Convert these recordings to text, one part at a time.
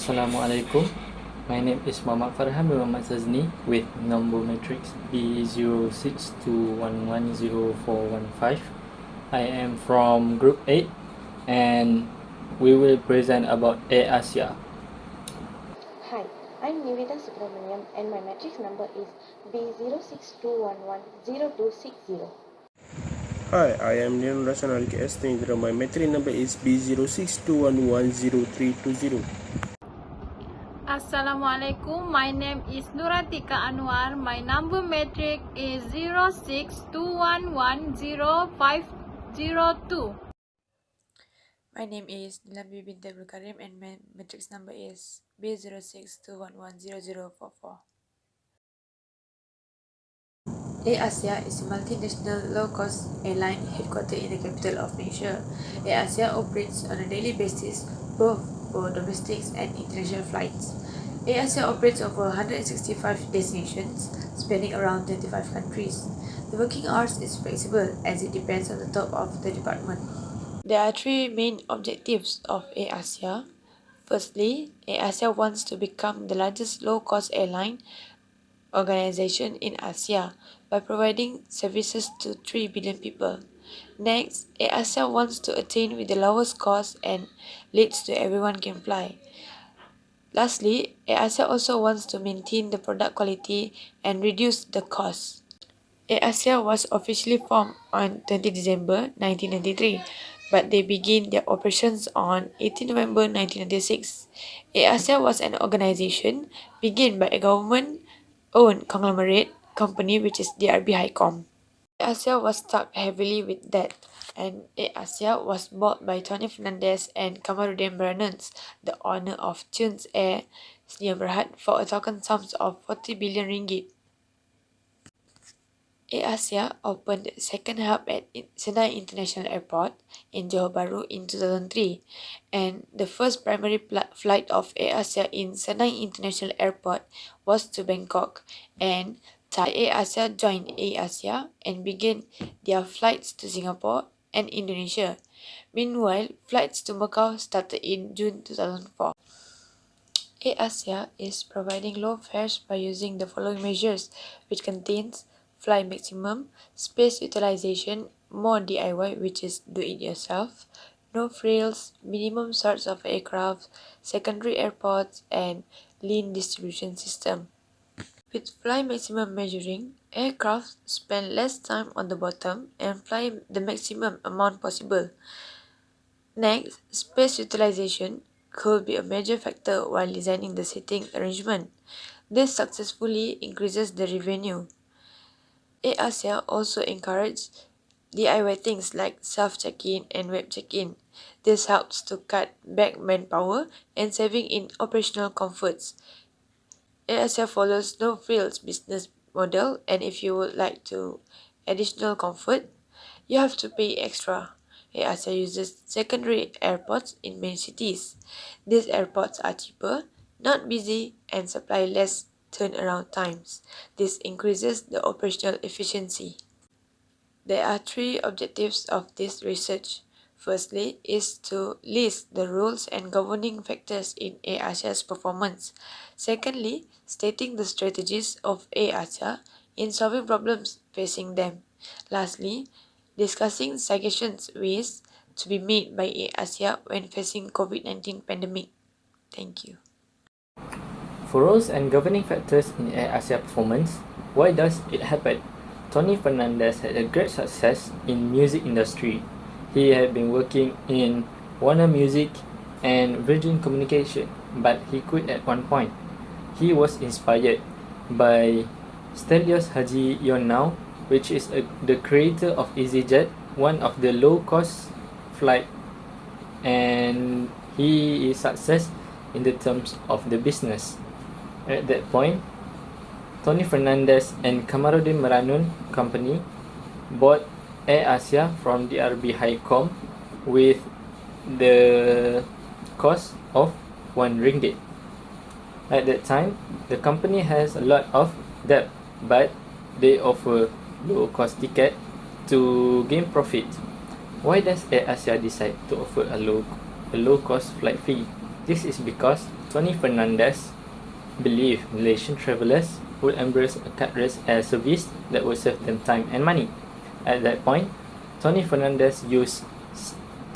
Assalamualaikum. My name is Muhammad Farhan Muhammad Sazni with number matrix B0621104115. I am from Group 8 and we will present about Airasia. Hi, I'm Nivita Subramaniam and my matrix number is B0621102260. Hi, I am Neil Rasan LKS Tindra. My metric number is B0621103220. Assalamualaikum. My name is Nuratika Anwar. My number matrix is 0621105002. My name is Nilambi Bint Abdul Karim and my matrix number is B0621100044. Airasia is a multinational low-cost airline headquartered in the capital of Malaysia. Airasia operates on a daily basis both for domestic and international flights. Airasia operates over 165 destinations, spanning around 25 countries. The working hours is flexible as it depends on the top of the department. There are three main objectives of Airasia. Firstly, Airasia wants to become the largest low-cost airline organization in Asia by providing services to 3 billion people. Next, Airasia wants to attain with the lowest cost and leads to everyone can fly. Lastly, Airasia also wants to maintain the product quality and reduce the cost. Airasia was officially formed on 20 December 1993, but they began their operations on 18 November 1996. Airasia was an organization begun by a government-owned conglomerate company which is DRB Highcom. Airasia was stuck heavily with debt, and Airasia was bought by Tony Fernandez and Kamarudin Baranons, the owner of Tunes Air Sdn Bhd, for a token sum of 40 billion ringgit. Airasia opened the second hub at Senai International Airport in Johor Bahru in 2003, and the first primary flight of Airasia in Senai International Airport was to Bangkok, and Thai Airasia joined Airasia and began their flights to Singapore and Indonesia. Meanwhile, flights to Macau started in June 2004. Airasia is providing low fares by using the following measures, which contains fly maximum, space utilization, more DIY, which is do it yourself, no frills, minimum sorts of aircraft, secondary airports, and lean distribution system. With fly maximum measuring, aircraft spend less time on the bottom and fly the maximum amount possible. Next, space utilization could be a major factor while designing the seating arrangement. This successfully increases the revenue. Airasia also encouraged DIY things like self-check-in and web check-in. This helps to cut back manpower and saving in operational comforts. Airasia follows no frills business model, and if you would like to additional comfort, you have to pay extra. Airasia uses secondary airports in many cities. These airports are cheaper, not busy, and supply less turnaround times. This increases the operational efficiency. There are three objectives of this research. Firstly is to list the rules and governing factors in Airasia's performance. Secondly, stating the strategies of Airasia in solving problems facing them. Lastly, discussing suggestions ways to be made by Airasia when facing COVID-19 pandemic. Thank you. For roles and governing factors in Airasia performance, why does it happen? Tony Fernandez had a great success in music industry. He had been working in Warner Music and Virgin Communication, but he quit at one point. He was inspired by Stelios Haji Yonau, which is the creator of EasyJet, one of the low-cost flight, and he is success in the terms of the business. At that point, Tony Fernandez and Kamarudin Maranun Company bought Airasia from DRB Highcom with the cost of 1 ringgit. At that time, the company has a lot of debt, but they offer low cost ticket to gain profit. Why does Airasia decide to offer a low cost flight fee? This is because Tony Fernandez believed Malaysian travelers would embrace a cardless air service that would save them time and money. At that point, Tony Fernandez used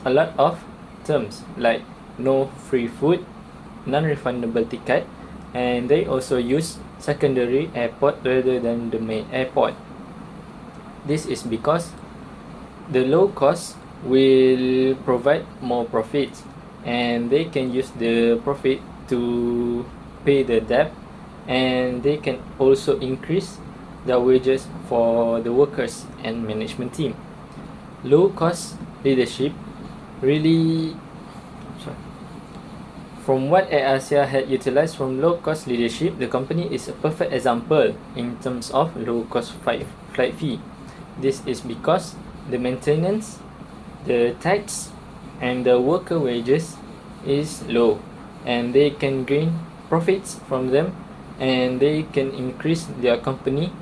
a lot of terms like no free food, non-refundable ticket, and they also use secondary airport rather than the main airport. This is because the low cost will provide more profits, and they can use the profit to pay the debt, and they can also increase their wages for the workers and management team. Low cost leadership really From what Airasia had utilized from low-cost leadership, the company is a perfect example in terms of low-cost flight fee. This is because the maintenance, the tax, and the worker wages is low, and they can gain profits from them, and they can increase their company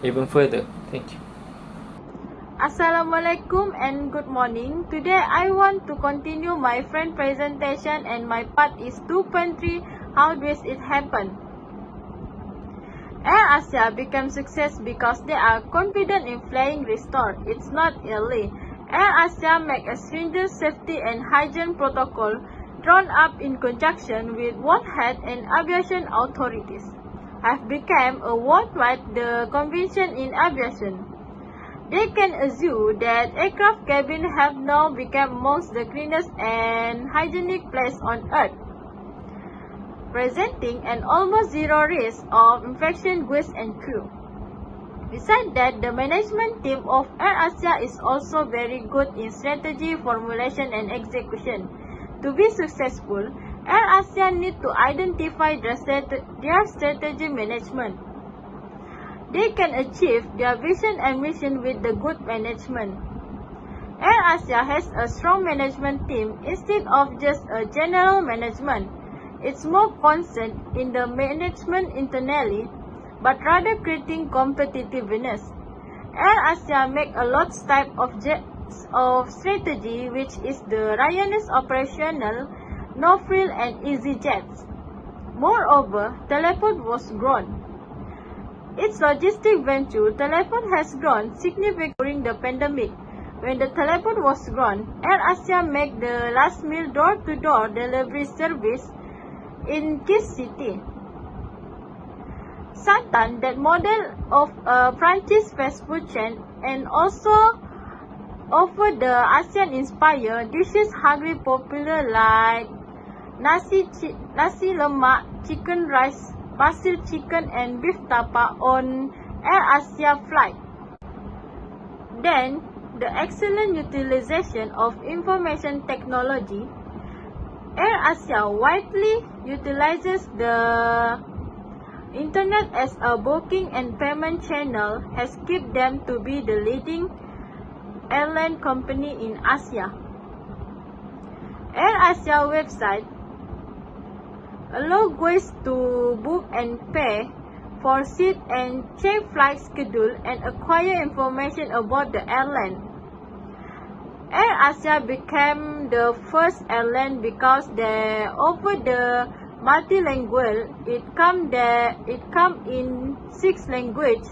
even further. Thank you. Assalamualaikum and good morning. Today I want to continue my friend presentation and my part is 2.3. How does it happen? Airasia became success because they are confident in flying restore. It's not early. Airasia make a stringent safety and hygiene protocol drawn up in conjunction with World Health and Aviation authorities. Have become a worldwide the convention in aviation. They can assume that aircraft cabins have now become amongst the cleanest and hygienic place on Earth, presenting an almost zero risk of infection goods and crew. Besides that, the management team of Airasia is also very good in strategy formulation and execution. To be successful, Airasia need to identify their strategy management. They can achieve their vision and mission with the good management. Airasia has a strong management team instead of just a general management. It's more concerned in the management internally, but rather creating competitiveness. Airasia make a lot type of strategy, which is the Ryanair's operational, no frill and easy jets. Moreover, Teleport was grown. Its logistic venture, Teleport has grown significantly during the pandemic. When the Teleport was grown, Airasia made the last mile door-to-door delivery service in key city. Satan, that model of a franchise fast food chain, and also offer the ASEAN-inspired dishes highly popular like nasi lemak, chicken rice, basil chicken and beef tapa on Airasia flight. Then, the excellent utilization of information technology. Airasia widely utilizes the internet as a booking and payment channel has kept them to be the leading airline company in Asia. Airasia website allow guests to book and pay for seat and check flight schedule and acquire information about the airline. Airasia became the first airline because they offer the multilingual. It come in 6 languages,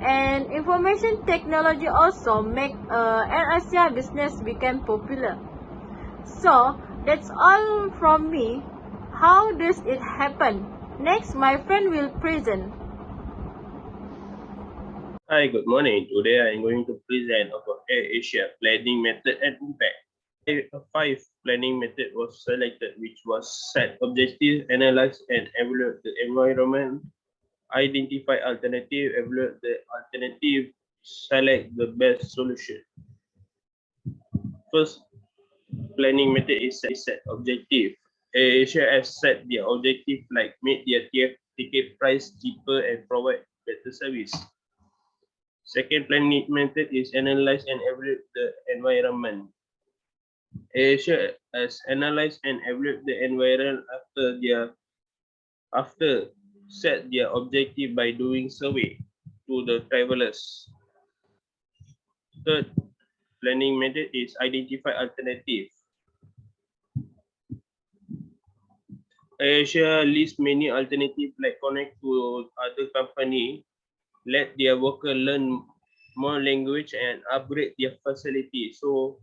and information technology also make Airasia business become popular. So that's all from me. How does it happen? Next, my friend will present. Hi, good morning. Today I am going to present about Airasia planning method and impact. Five planning method was selected, which was set objective, analyze and evaluate the environment, identify alternative, evaluate the alternative, select the best solution. First planning method is set objective. Airasia has set their objective like make their ticket price cheaper and provide better service. Second planning method is analyze and evaluate the environment. Airasia has analyzed and evaluated the environment after set their objective by doing survey to the travelers. Third planning method is identify alternative. Airasia lists many alternative like connect to other company, let their worker learn more language and upgrade their facility so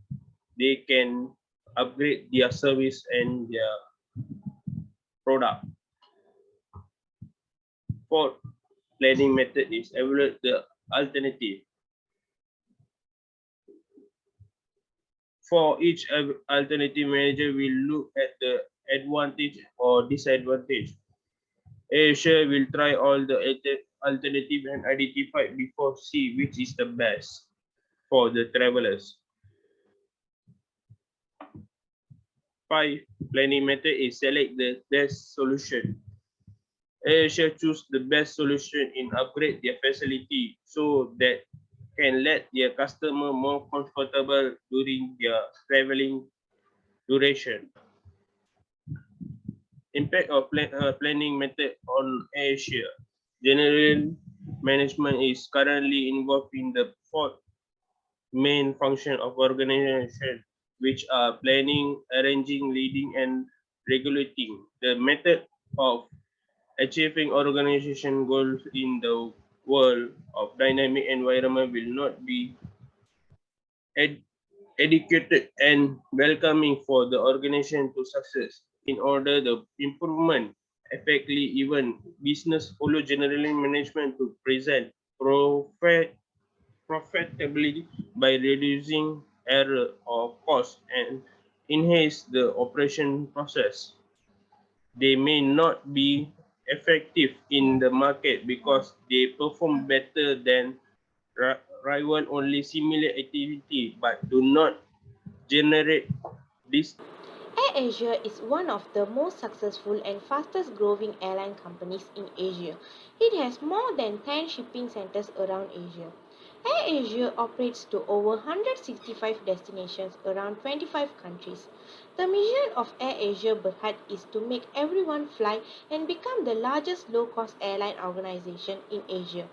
they can upgrade their service and their product. Fourth planning method is evaluate the alternative. For each alternative, manager will look at the advantage or disadvantage. Asia will try all the alternative and identify before see which is the best for the travelers. 5. Planning method is select the best solution. Asia choose the best solution in upgrade their facility so that can let their customer more comfortable during their traveling duration. Impact of planning method on Asia. General management is currently involved in the fourth main function of organization, which are planning, arranging, leading, and regulating. The method of achieving organization goals in the world of dynamic environment will not be ed- educated and welcoming for the organization to success. In order the improvement effectively, even business follow generally management to present profitably by reducing error or cost and enhance the operation process. They may not be effective in the market because they perform better than rival only similar activity but do not generate this. AirAsia is one of the most successful and fastest growing airline companies in Asia. It has more than 10 shipping centers around Asia. AirAsia operates to over 165 destinations around 25 countries. The mission of AirAsia Berhad is to make everyone fly and become the largest low-cost airline organization in Asia.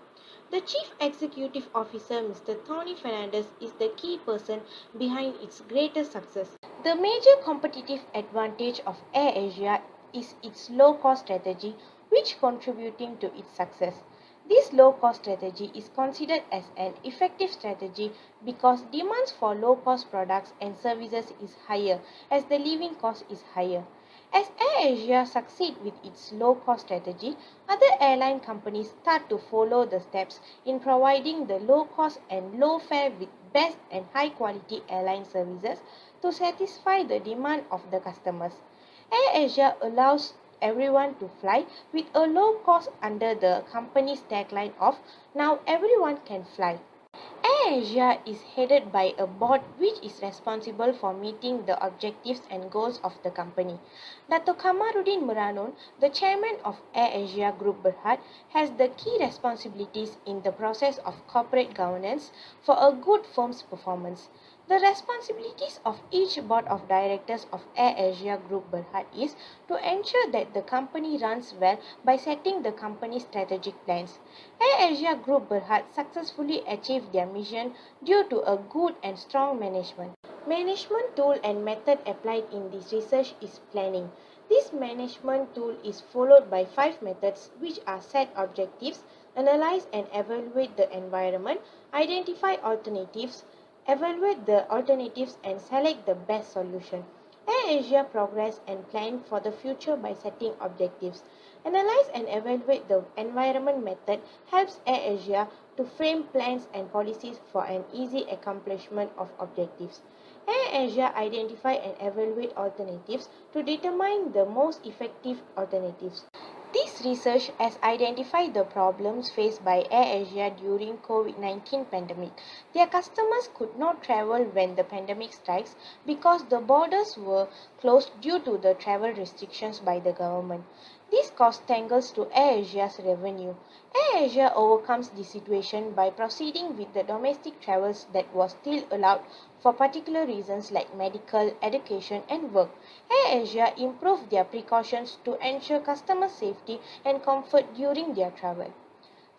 The Chief Executive Officer, Mr. Tony Fernandez, is the key person behind its greatest success. The major competitive advantage of AirAsia is its low-cost strategy, which contributing to its success. This low-cost strategy is considered as an effective strategy because demands for low-cost products and services is higher as the living cost is higher. As AirAsia succeeds with its low-cost strategy, other airline companies start to follow the steps in providing the low-cost and low-fare with best and high-quality airline services to satisfy the demand of the customers. AirAsia allows everyone to fly with a low cost under the company's tagline of "Now everyone can fly." AirAsia is headed by a board which is responsible for meeting the objectives and goals of the company. Dato Kamaruddin Muranun, the chairman of AirAsia Group Berhad, has the key responsibilities in the process of corporate governance for a good firm's performance. The responsibilities of each board of directors of AirAsia Group Berhad is to ensure that the company runs well by setting the company's strategic plans. AirAsia Group Berhad successfully achieved their mission due to a good and strong management. Management tool and method applied in this research is planning. This management tool is followed by 5 methods which are set objectives, analyze and evaluate the environment, identify alternatives, evaluate the alternatives and select the best solution. AirAsia progress and plan for the future by setting objectives. Analyze and evaluate the environment method helps AirAsia to frame plans and policies for an easy accomplishment of objectives. AirAsia identify and evaluate alternatives to determine the most effective alternatives. This research has identified the problems faced by AirAsia during COVID-19 pandemic. Their customers could not travel when the pandemic strikes because the borders were closed due to the travel restrictions by the government. This caused tangles to AirAsia's revenue. AirAsia overcomes the situation by proceeding with the domestic travels that was still allowed for particular reasons like medical, education and work. AirAsia improved their precautions to ensure customer safety and comfort during their travel.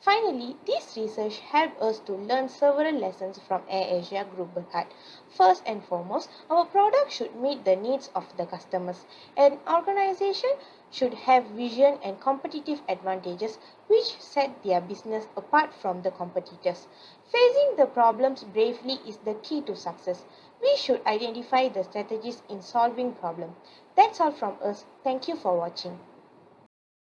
Finally, this research helped us to learn several lessons from AirAsia Group Berhad. First and foremost, our product should meet the needs of the customers. An organization should have vision and competitive advantages which set their business apart from the competitors. Facing the problems bravely is the key to success. We should identify the strategies in solving problems. That's all from us. Thank you for watching.